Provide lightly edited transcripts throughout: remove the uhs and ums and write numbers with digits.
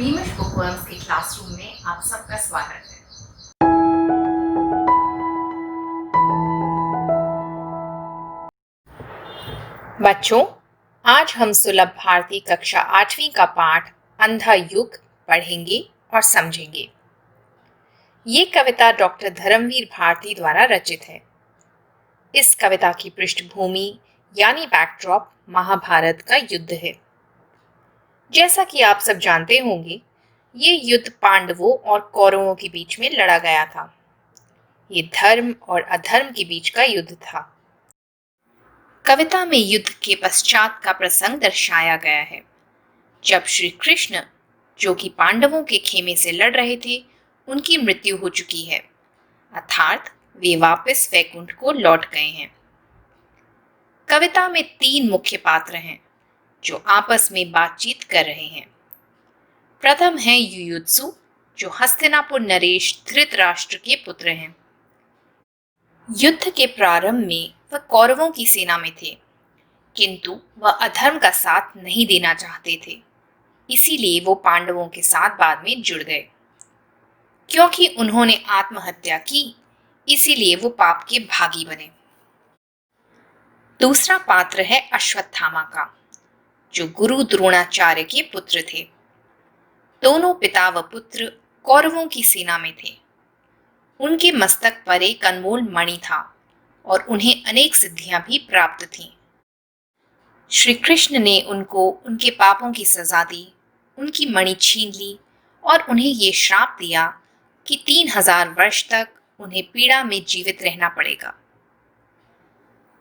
बीमिश bookworms के classroom में आप सबका स्वागत है। बच्चों, आज हम सुलभ भारती कक्षा 8वीं का पाठ अंधा युग पढ़ेंगे और समझेंगे। ये कविता डॉक्टर धर्मवीर भारती द्वारा रचित है। इस कविता की पृष्ठभूमि यानी बैकड्रॉप महाभारत का युद्ध है। जैसा कि आप सब जानते होंगे, ये युद्ध पांडवों और कौरवों के बीच में लड़ा गया था। ये धर्म और अधर्म के बीच का युद्ध था। कविता में युद्ध के पश्चात का प्रसंग दर्शाया गया है, जब श्री कृष्ण, जो कि पांडवों के खेमे से लड़ रहे थे, उनकी मृत्यु हो चुकी है, अर्थात वे वापस वैकुंठ को लौट गए हैं। कविता में 3 मुख्य पात्र हैं जो आपस में बातचीत कर रहे हैं। प्रथम है युयुत्सु, जो हस्तिनापुर नरेश धृतराष्ट्र के पुत्र हैं। युद्ध के प्रारंभ में वह कौरवों की सेना में थे, किंतु वह अधर्म का साथ नहीं देना चाहते थे, इसीलिए वो पांडवों के साथ बाद में जुड़ गए। क्योंकि उन्होंने आत्महत्या की, इसीलिए वो पाप के भागी बने। दूसरा पात्र है अश्वत्थामा का, जो गुरु द्रोणाचार्य के पुत्र थे। दोनों पिता व पुत्र कौरवों की सेना में थे। उनके मस्तक पर एक अनमोल मणि था और उन्हें अनेक सिद्धियां भी प्राप्त थीं। श्री कृष्ण ने उनको उनके पापों की सजा दी, उनकी मणि छीन ली और उन्हें ये श्राप दिया कि 3000 वर्ष तक उन्हें पीड़ा में जीवित रहना पड़ेगा।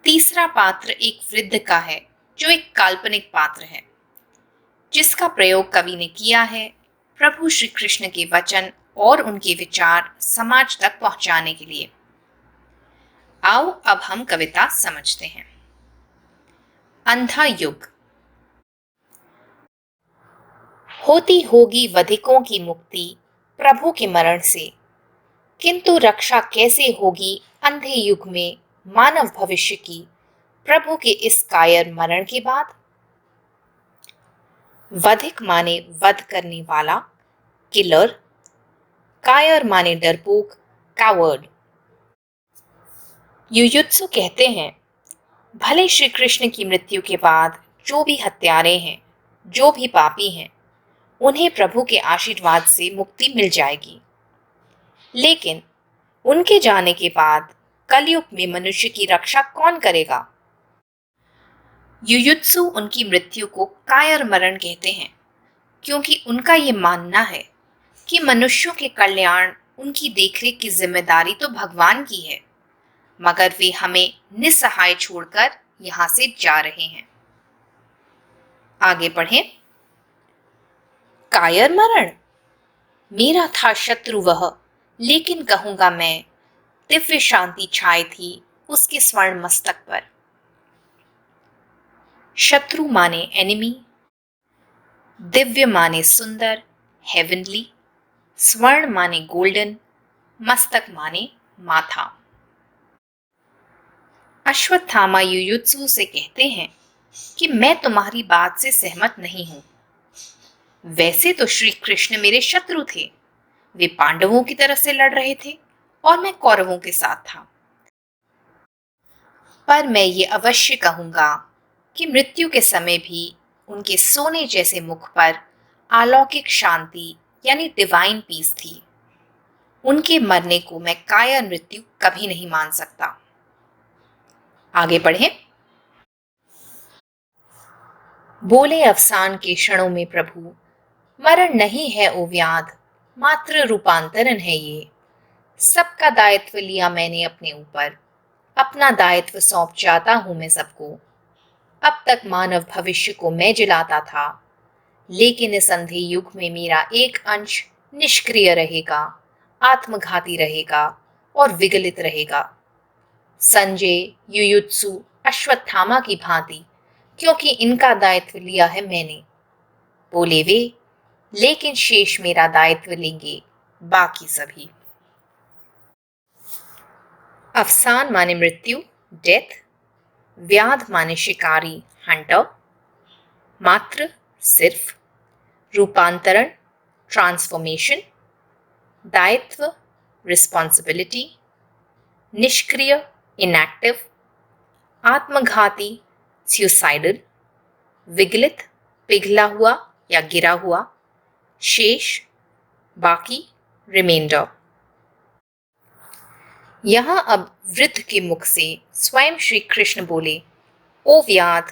तीसरा पात्र एक वृद्ध का है, जो एक काल्पनिक पात्र है, जिसका प्रयोग कवि ने किया है प्रभु श्री कृष्ण के वचन और उनके विचार समाज तक पहुंचाने के लिए। आओ अब हम कविता समझते हैं। अंधा युग। होती होगी वधिकों की मुक्ति प्रभु के मरण से, किंतु रक्षा कैसे होगी अंधे युग में मानव भविष्य की प्रभु के इस कायर मरण के बाद। वधिक माने वध करने वाला, किलर। कायर माने डरपोक, कावर्ड। युयुत्सु कहते हैं, भले श्री कृष्ण की मृत्यु के बाद जो भी हत्यारे हैं, जो भी पापी हैं, उन्हें प्रभु के आशीर्वाद से मुक्ति मिल जाएगी, लेकिन उनके जाने के बाद कलयुग में मनुष्य की रक्षा कौन करेगा। युयुत्सु उनकी मृत्यु को कायर मरण कहते हैं, क्योंकि उनका ये मानना है कि मनुष्यों के कल्याण उनकी देखरेख की जिम्मेदारी तो भगवान की है, मगर वे हमें निस्सहाय छोड़कर यहां से जा रहे हैं। आगे पढ़ें। कायर मरण। मेरा था शत्रु वह, लेकिन कहूंगा मैं, दिव्य शांति छाई थी उसके स्वर्ण मस्तक पर। शत्रु माने एनिमी, दिव्य माने सुंदर, हेवनली, स्वर्ण माने गोल्डन, मस्तक माने माथा। अश्वत्थामा युयुत्सु से कहते हैं कि मैं तुम्हारी बात से सहमत नहीं हूं। वैसे तो श्री कृष्ण मेरे शत्रु थे, वे पांडवों की तरफ से लड़ रहे थे और मैं कौरवों के साथ था। पर मैं ये अवश्य कहूंगा कि मृत्यु के समय भी उनके सोने जैसे मुख पर अलौकिक शांति यानी डिवाइन पीस थी। उनके मरने को मैं कायर मृत्यु कभी नहीं मान सकता। आगे बढ़ें। बोले अवसान के क्षणों में प्रभु, मरण नहीं है ओ व्याध, मात्र रूपांतरण है ये। सबका दायित्व लिया मैंने अपने ऊपर, अपना दायित्व सौंप जाता हूं मैं सबको। अब तक मानव भविष्य को मैं जिलाता था, लेकिन इस अंधे युग में मेरा एक अंश निष्क्रिय रहेगा, आत्मघाती रहेगा और विगलित रहेगा। संजय, युयुत्सु, अश्वत्थामा की भांति, क्योंकि इनका दायित्व लिया है मैंने, बोले वे, लेकिन शेष मेरा दायित्व लेंगे बाकी सभी। अवसान माने मृत्यु, डेथ। व्याध माने शिकारी, हंटर। मात्र सिर्फ। रूपांतरण ट्रांसफॉर्मेशन, दायित्व रिस्पॉन्सिबिलिटी, निष्क्रिय इनएक्टिव, आत्मघाती सुसाइडल, विगलित पिघला हुआ या गिरा हुआ, शेष बाकी रिमाइंडर। यहां अब वृद्ध के मुख से स्वयं श्री कृष्ण बोले, ओ व्याध,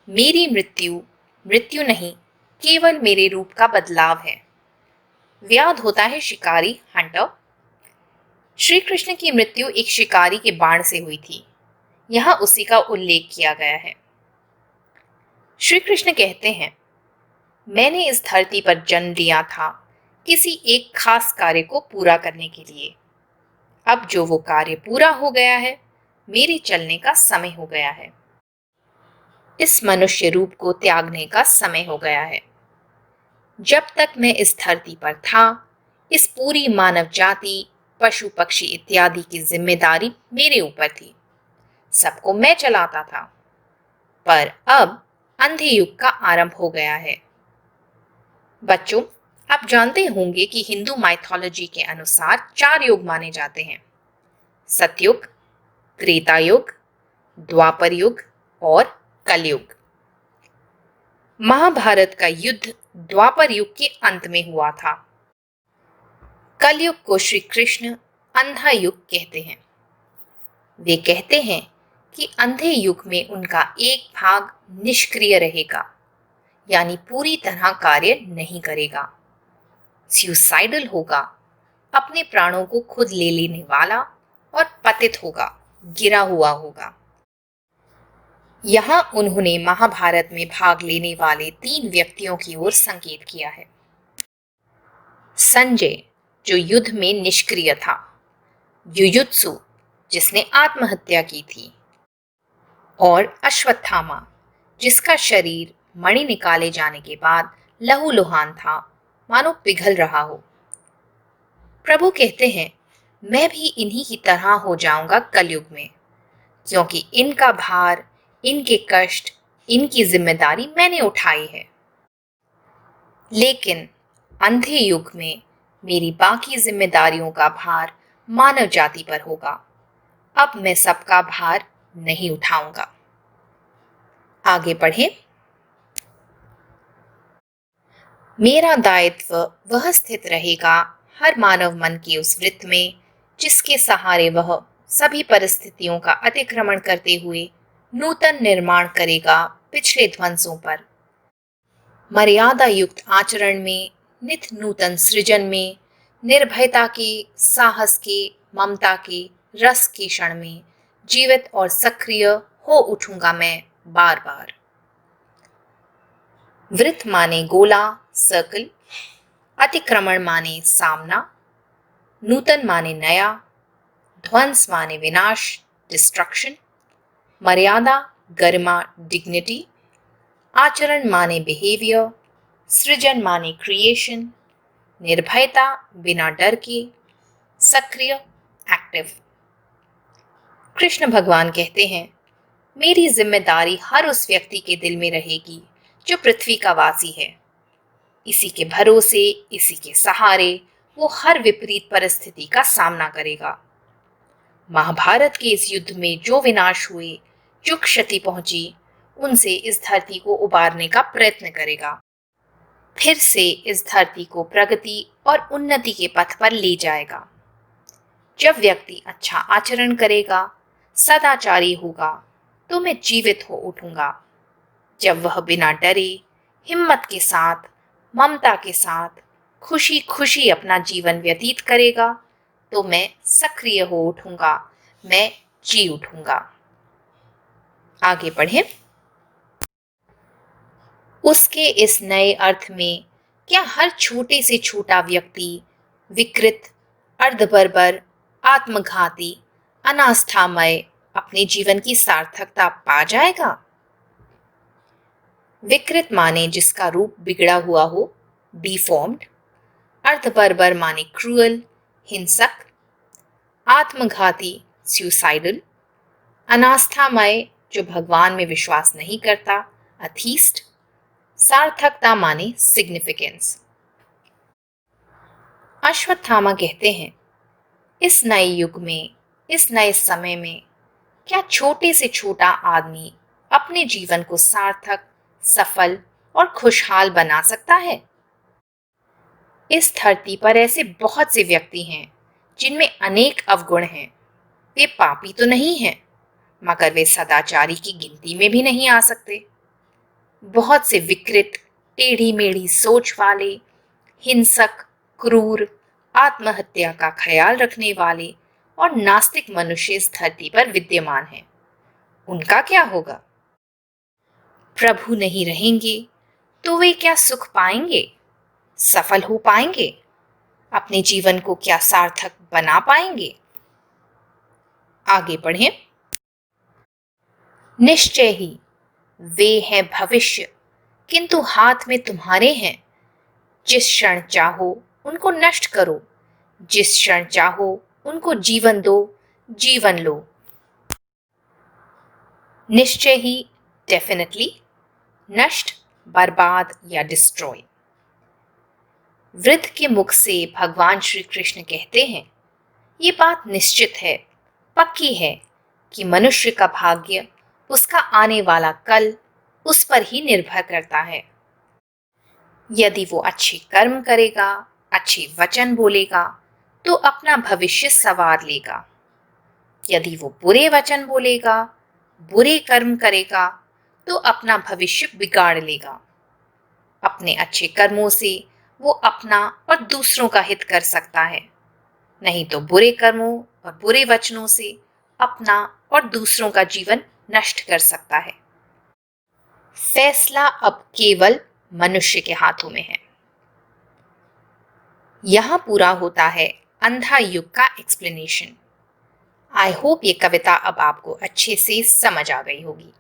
मेरी मृत्यु मृत्यु नहीं, केवल मेरे रूप का बदलाव है। व्याध होता है शिकारी, हंटर। श्री कृष्ण की मृत्यु एक शिकारी के बाण से हुई थी। यहां उसी का उल्लेख किया गया है। श्री कृष्ण कहते हैं, मैंने इस धरती पर जन्म लिया था किसी एक खास कार्य को पूरा करने के लिए। अब जो वो कार्य पूरा हो गया है, मेरे चलने का समय हो गया है। इस मनुष्य रूप को त्यागने का समय हो गया है। जब तक मैं इस धरती पर था, इस पूरी मानव जाति, पशु पक्षी इत्यादि की जिम्मेदारी मेरे ऊपर थी। सबको मैं चलाता था। पर अब अंधे युग का आरंभ हो गया है। बच्चों, आप जानते होंगे कि हिंदू माइथोलॉजी के अनुसार 4 युग माने जाते हैं: सतयुग, त्रेता युग, द्वापर युग और कलयुग। महाभारत का युद्ध द्वापर युग के अंत में हुआ था। कलयुग को श्री कृष्ण अंधा युग कहते हैं। वे कहते हैं कि अंधे युग में उनका एक भाग निष्क्रिय रहेगा, यानी पूरी तरह कार्य नहीं करेगा, सुसाइडल होगा, अपने प्राणों को खुद ले लेने वाला, और पतित होगा, गिरा हुआ होगा। यहां उन्होंने महाभारत में भाग लेने वाले 3 व्यक्तियों की ओर संकेत किया है। संजय, जो युद्ध में निष्क्रिय था, युयुत्सु, जिसने आत्महत्या की थी, और अश्वत्थामा, जिसका शरीर मणि निकाले जाने के बाद लहूलुहान था, मानो पिघल रहा हो। प्रभु कहते हैं, मैं भी इन्हीं की तरह हो जाऊंगा कलयुग में, क्योंकि इनका भार, इनके कष्ट, इनकी जिम्मेदारी मैंने उठाई है। लेकिन अंधे युग में मेरी बाकी जिम्मेदारियों का भार मानव जाति पर होगा। अब मैं सबका भार नहीं उठाऊंगा। आगे बढ़ें। मेरा दायित्व वह स्थित रहेगा हर मानव मन के उस वृत्त में जिसके सहारे वह सभी परिस्थितियों का अतिक्रमण करते हुए नूतन निर्माण करेगा पिछले ध्वंसों पर। मर्यादा युक्त आचरण में, नित नूतन सृजन में, निर्भयता के, साहस के, ममता के, रस के क्षण में जीवित और सक्रिय हो उठूंगा मैं बार बार। वृत्त माने गोला, सर्कल, अतिक्रमण माने सामना, नूतन माने नया, ध्वंस माने विनाश, डिस्ट्रक्शन, मर्यादा गरिमा, डिग्निटी, आचरण माने बिहेवियर, सृजन माने क्रिएशन, निर्भयता बिना डर के, सक्रिय एक्टिव। कृष्ण भगवान कहते हैं, मेरी जिम्मेदारी हर उस व्यक्ति के दिल में रहेगी जो पृथ्वी का वासी है। इसी के भरोसे, इसी के सहारे वो हर विपरीत परिस्थिति का सामना करेगा। महाभारत के इस युद्ध में जो विनाश हुए, जो क्षति पहुंची, उनसे इस धरती को उबारने का प्रयत्न करेगा। फिर से इस धरती को प्रगति और उन्नति के पथ पर ले जाएगा। जब व्यक्ति अच्छा आचरण करेगा, सदाचारी होगा, तो मैं जीवित हो उठूंगा। जब वह बिना डरे, हिम्मत के साथ, ममता के साथ, खुशी खुशी अपना जीवन व्यतीत करेगा, तो मैं सक्रिय हो उठूंगा, मैं जी उठूंगा। आगे बढ़ें। उसके इस नए अर्थ में क्या हर छोटे से छोटा व्यक्ति विकृत, अर्धबर्बर, आत्मघाती, अनास्थामय अपने जीवन की सार्थकता पा जाएगा? विकृत माने जिसका रूप बिगड़ा हुआ हो, डिफॉर्म्ड, अर्धबर्बर माने क्रूअल, हिंसक, आत्मघाती, सुसाइडल, अनास्थामय जो भगवान में विश्वास नहीं करता, अथीस्ट, सार्थकता माने सिग्निफिकेंस। अश्वत्थामा कहते हैं, इस नए युग में, इस नए समय में क्या छोटे से छोटा आदमी अपने जीवन को सार्थक, सफल और खुशहाल बना सकता है? इस धरती पर ऐसे बहुत से व्यक्ति हैं जिनमें अनेक अवगुण हैं। वे पापी तो नहीं हैं, मगर वे सदाचारी की गिनती में भी नहीं आ सकते। बहुत से विकृत, टेढ़ी मेढ़ी सोच वाले, हिंसक, क्रूर, आत्महत्या का ख्याल रखने वाले और नास्तिक मनुष्य इस धरती पर विद्यमान हैं। उनका क्या होगा? प्रभु नहीं रहेंगे तो वे क्या सुख पाएंगे? सफल हो पाएंगे? अपने जीवन को क्या सार्थक बना पाएंगे? आगे बढ़ें। निश्चय ही वे हैं भविष्य, किंतु हाथ में तुम्हारे हैं। जिस क्षण चाहो उनको नष्ट करो, जिस क्षण चाहो उनको जीवन दो, जीवन लो। निश्चय ही, डेफिनेटली, नष्ट, बर्बाद या डिस्ट्रॉय। वृद्ध के मुख से भगवान श्री कृष्ण कहते हैं, ये बात निश्चित है, पक्की है कि मनुष्य का भाग्य, उसका आने वाला कल उस पर ही निर्भर करता है। यदि वो अच्छे कर्म करेगा, अच्छे वचन बोलेगा, तो अपना भविष्य संवार लेगा। यदि वो बुरे वचन बोलेगा, बुरे कर्म करेगा, तो अपना भविष्य बिगाड़ लेगा। अपने अच्छे कर्मों से वो अपना और दूसरों का हित कर सकता है, नहीं तो बुरे कर्मों और बुरे वचनों से अपना और दूसरों का जीवन नष्ट कर सकता है। फैसला अब केवल मनुष्य के हाथों में है। यहां पूरा होता है अंधा युग का एक्सप्लेनेशन। आई होप ये कविता अब आपको अच्छे से समझ आ गई होगी।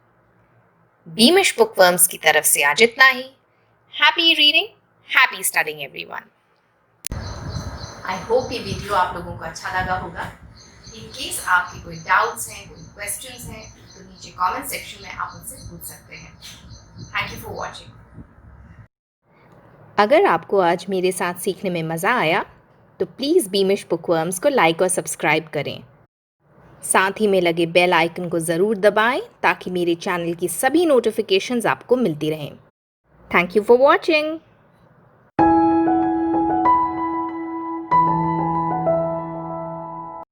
बीमिश बुकवर्म्स की तरफ से आज इतना ही। Happy reading, happy studying everyone. I hope ये वीडियो आप लोगों को अच्छा लगा होगा। इन केस आपके कोई डाउट्स हैं, कोई क्वेश्चंस हैं, तो नीचे कमेंट सेक्शन में आप मुझसे पूछ सकते हैं। Thank you for watching. अगर आपको आज मेरे साथ सीखने में मज़ा आया तो प्लीज़ बीमिश बुकवर्म्स को लाइक और सब्सक्राइब करें। साथ ही में लगे बेल आइकन को ज़रूर दबाएं ताकि मेरे चैनल की सभी नोटिफिकेशंस आपको मिलती रहें। Thank you for watching.